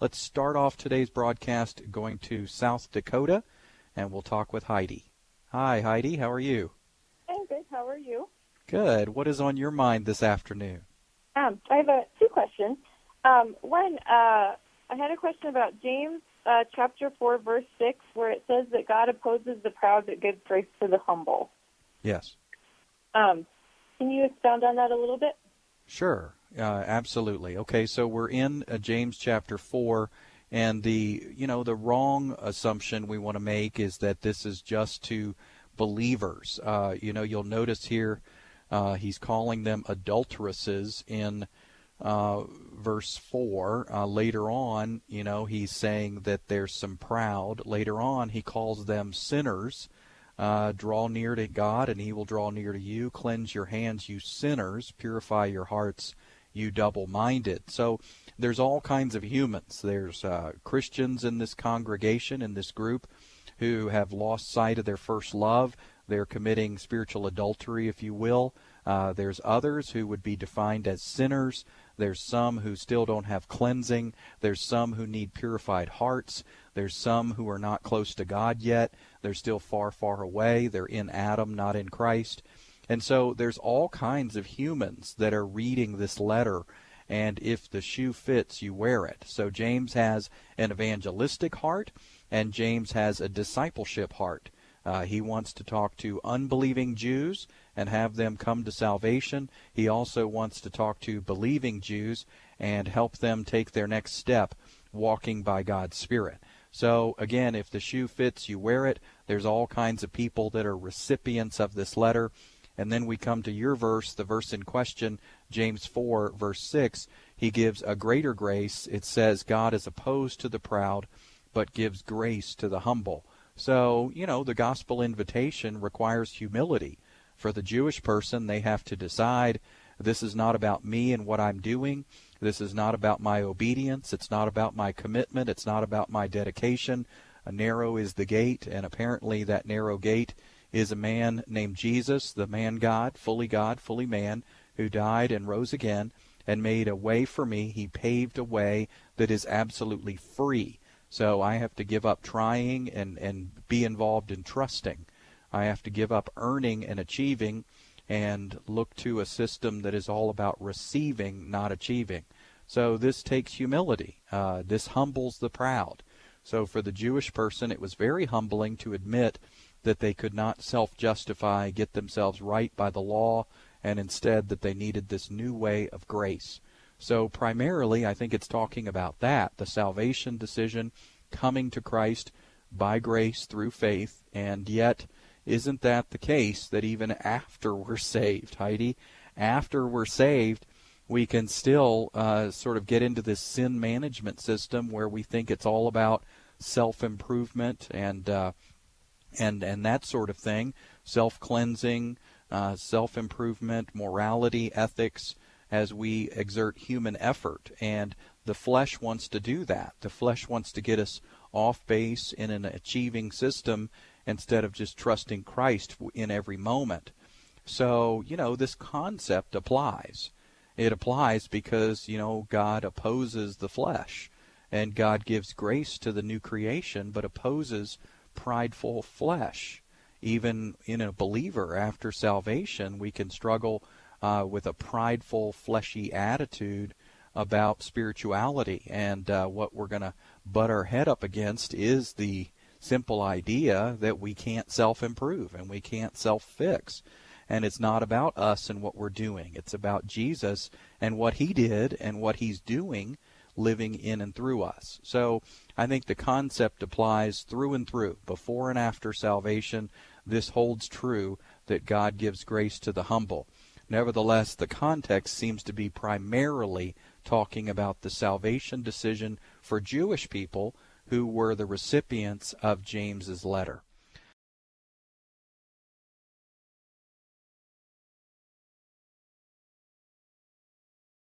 Let's start off today's broadcast going to South Dakota, and we'll talk with Heidi. Hi, Heidi. How are you? I'm good. How are you? Good. What is on your mind this afternoon? I have two questions. One, I had a question about James chapter 4, verse 6, where it says that God opposes the proud but gives grace to the humble. Yes. Can you expound on that a little bit? Sure. Absolutely. Okay, so we're in James chapter 4, and the wrong assumption we want to make is that this is just to believers. You'll notice here he's calling them adulteresses in verse 4. Later on, he's saying that there's some proud. Later on, he calls them sinners. Draw near to God, and he will draw near to you. Cleanse your hands, you sinners. Purify your hearts, you double-minded. So there's all kinds of humans. There's Christians in this congregation, in this group, who have lost sight of their first love. They're committing spiritual adultery, if you will. There's others who would be defined as sinners. There's some who still don't have cleansing. There's some who need purified hearts. There's some who are not close to God yet. They're still far, far away. They're in Adam, not in Christ. And so there's all kinds of humans that are reading this letter, and if the shoe fits, you wear it. So James has an evangelistic heart, and James has a discipleship heart. He wants to talk to unbelieving Jews and have them come to salvation. He also wants to talk to believing Jews and help them take their next step, walking by God's Spirit. So, again, if the shoe fits, you wear it. There's all kinds of people that are recipients of this letter. And then we come to your verse, the verse in question, James 4, verse 6. He gives a greater grace. It says, God is opposed to the proud, but gives grace to the humble. So, the gospel invitation requires humility. For the Jewish person, they have to decide, this is not about me and what I'm doing. This is not about my obedience. It's not about my commitment. It's not about my dedication. Narrow is the gate, and apparently that narrow gate is a man named Jesus, the man God, fully man, who died and rose again and made a way for me. He paved a way that is absolutely free. So I have to give up trying and be involved in trusting. I have to give up earning and achieving and look to a system that is all about receiving, not achieving. So this takes humility. This humbles the proud. So for the Jewish person, it was very humbling to admit that they could not self-justify, get themselves right by the law, and instead that they needed this new way of grace. So primarily, I think it's talking about that, the salvation decision, coming to Christ by grace through faith, and yet isn't that the case that even after we're saved, Heidi? After we're saved, we can still sort of get into this sin management system where we think it's all about self-improvement and that sort of thing, self-cleansing, self-improvement, morality, ethics, as we exert human effort. And the flesh wants to do that. The flesh wants to get us off base in an achieving system instead of just trusting Christ in every moment. So, this concept applies. It applies because, God opposes the flesh, and God gives grace to the new creation, but opposes prideful flesh. Even in a believer after salvation, we can struggle with a prideful, fleshy attitude about spirituality. And what we're going to butt our head up against is the simple idea that we can't self-improve and we can't self-fix. And it's not about us and what we're doing. It's about Jesus and what he did and what he's doing, living in and through us. So I think the concept applies through and through. Before and after salvation, this holds true that God gives grace to the humble. Nevertheless, the context seems to be primarily talking about the salvation decision for Jewish people who were the recipients of James's letter.